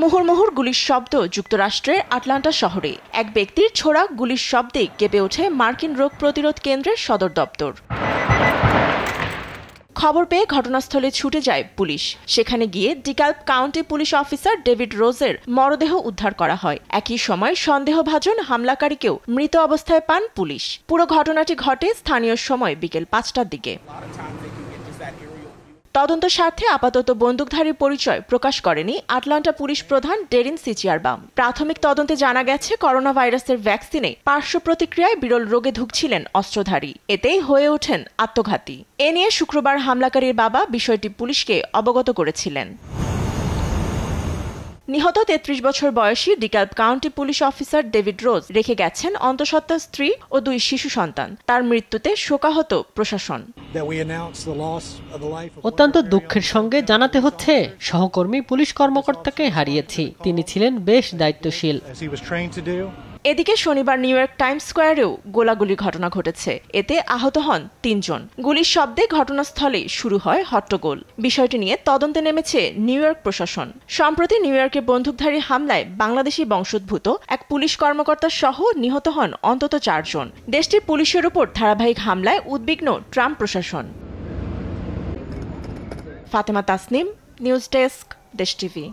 মুহুর্মুহুর গুলির শব্দ যুক্তরাষ্ট্রের আটলান্টা শহরে। এক ব্যক্তির ছোড়া গুলির শব্দে কেঁপে ওঠে মার্কিন রোগ প্রতিরোধ কেন্দ্রের সদর দপ্তর। খবর পেয়ে ঘটনাস্থলে ছুটে যায় পুলিশ। সেখানে গিয়ে ডিকালপ কাউন্টি পুলিশ অফিসার ডেভিড রোজের মরদেহ উদ্ধার করা হয়। একই সময় সন্দেহভাজন হামলাকারীকেও মৃত অবস্থায় পান পুলিশ। পুরো ঘটনাটি ঘটে স্থানীয় সময় বিকেল ৫টার দিকে। তদন্ত স্বার্থে আপাতত বন্দুকধারীর পরিচয় প্রকাশ করেনি আটলান্টা পুলিশ প্রধান ডেরিন সিচিয়ারবাম। প্রাথমিক তদন্তে জানা গেছে করোনা ভাইরাসের ভ্যাকসিনে পার্শ্ব প্রতিক্রিয়ায় বিরল রোগে ভুগছিলেন অস্ত্রধারী। এতেই হয়ে ওঠেন আত্মঘাতী। এ নিয়ে শুক্রবার হামলাকারীর বাবা বিষয়টি পুলিশকে অবগত করেছিলেন। নিহত ৩৩ বছর বয়সী ডিকালপ কাউন্টি পুলিশ অফিসার ডেভিড রোজ রেখে গেছেন অন্তঃসত্ত্বা স্ত্রী ও ২ শিশু সন্তান। তার মৃত্যুতে শোকাহত প্রশাসন। অত্যন্ত দুঃখের সঙ্গে জানাতে হচ্ছে, সহকর্মী পুলিশ কর্মকর্তাকে হারিয়েছি। তিনি ছিলেন বেশ দায়িত্বশীল। এদিকে শনিবার নিউ ইয়র্ক টাইমস স্কোয়ারেও গোলাগুলি ঘটনা ঘটেছে। এতে আহত হন ৩ জন। গুলির শব্দে ঘটনাস্থলে শুরু হয় হট্টগোল। বিষয়টি নিয়ে তদন্তে নেমেছে নিউ ইয়র্ক প্রশাসন। সম্প্রতি নিউ ইয়র্কে বন্দুকধারী হামলায় বাংলাদেশি বংশোদ্ভূত এক পুলিশ কর্মকর্তা সহ নিহত হন অন্তত ৪ জন। দেশটির পুলিশের উপর ধারাবাহিক হামলায় উদ্বিগ্ন ট্রাম্প প্রশাসন। ফাতেমা তাসনিম, নিউজ ডেস্ক, দেশ টিভি।